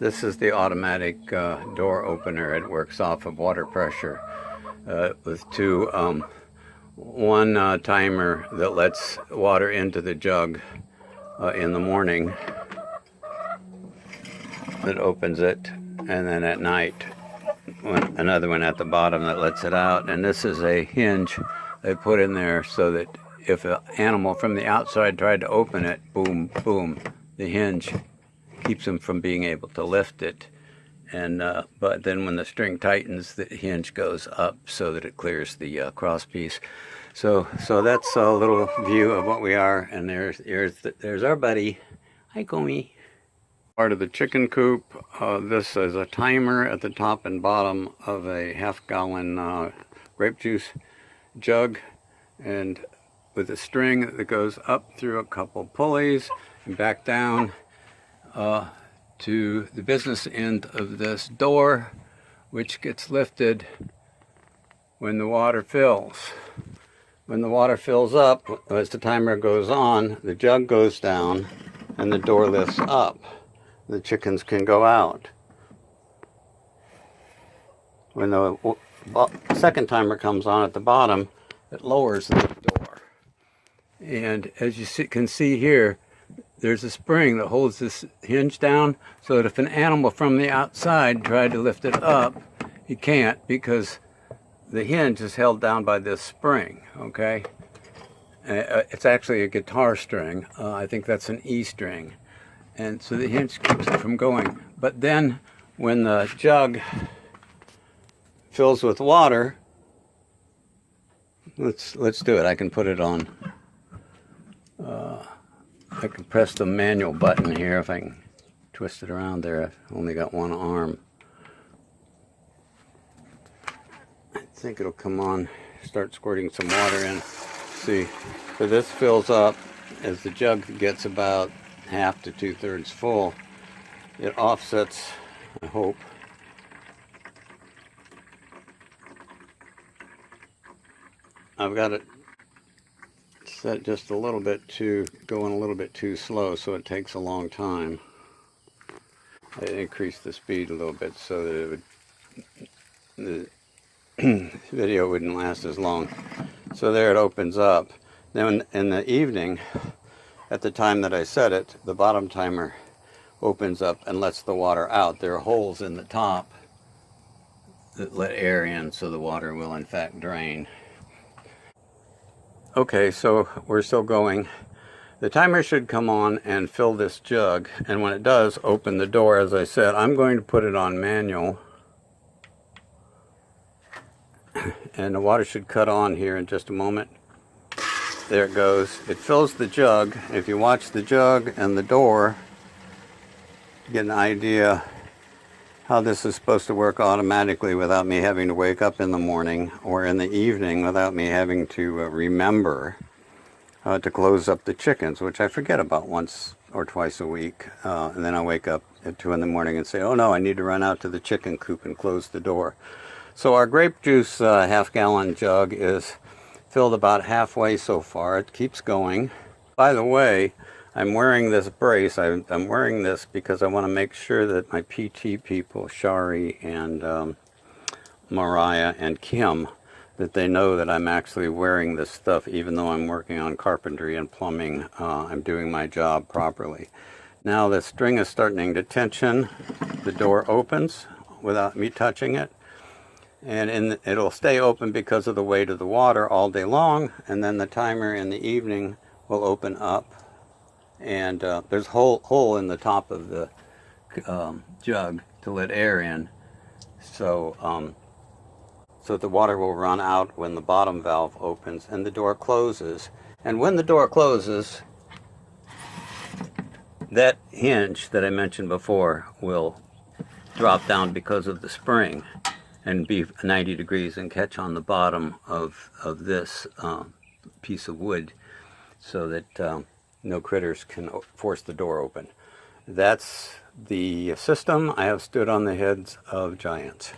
This is the automatic door opener. It works off of water pressure with one timer that lets water into the jug in the morning that opens it, and then at night another one at the bottom that lets it out. And this is a hinge they put in there so that if an animal from the outside tried to open it, boom, boom, the hinge keeps them from being able to lift it. And but then when the string tightens, the hinge goes up so that it clears the cross piece. So that's a little view of what we are. And there's our buddy. Hi, Gomi. Part of the chicken coop. This is a timer at the top and bottom of a half-gallon grape juice jug, and with a string that goes up through a couple pulleys and back down to the business end of this door, which gets lifted when the water fills. When the water fills up, as the timer goes on, the jug goes down and the door lifts up. The chickens can go out. When the second timer comes on at the bottom, it lowers the door. And as you can see here, there's a spring that holds this hinge down so that if an animal from the outside tried to lift it up, he can't, because the hinge is held down by this spring, okay? It's actually a guitar string. I think that's an E string. And so the hinge keeps it from going. But then when the jug fills with water, let's do it. I can put it on. I can press the manual button here if I can twist it around there. I've only got one arm. I think it'll come on, start squirting some water in. See, so this fills up as the jug gets about half to 2/3 full. It offsets, I hope. I've got it set just a little bit going a little bit too slow, so it takes a long time. I increased the speed a little bit so that the video wouldn't last as long. So there it opens up. Then in the evening, at the time that I set it, the bottom timer opens up and lets the water out. There are holes in the top that let air in, so the water will in fact drain. Okay, so we're still going. The timer should come on and fill this jug, and when it does, open the door. As I said, I'm going to put it on manual, and the water should cut on here in just a moment. There it goes. It fills the jug. If you watch the jug and the door, you get an idea how this is supposed to work automatically without me having to wake up in the morning or in the evening, without me having to remember to close up the chickens, which I forget about once or twice a week. And then I wake up at 2 in the morning and say, oh no, I need to run out to the chicken coop and close the door. So our grape juice half-gallon jug is filled about halfway so far. It keeps going. By the way, I'm wearing this brace. I'm wearing this because I want to make sure that my PT people, Shari and Mariah and Kim, that they know that I'm actually wearing this stuff, even though I'm working on carpentry and plumbing. I'm doing my job properly. Now the string is starting to tension. The door opens without me touching it. And it'll stay open because of the weight of the water all day long. And then the timer in the evening will open up. And there's a hole in the top of the jug to let air in. So the water will run out when the bottom valve opens and the door closes. And when the door closes, that hinge that I mentioned before will drop down because of the spring and be 90 degrees and catch on the bottom of this piece of wood so that no critters can force the door open. That's the system. I have stood on the heads of giants.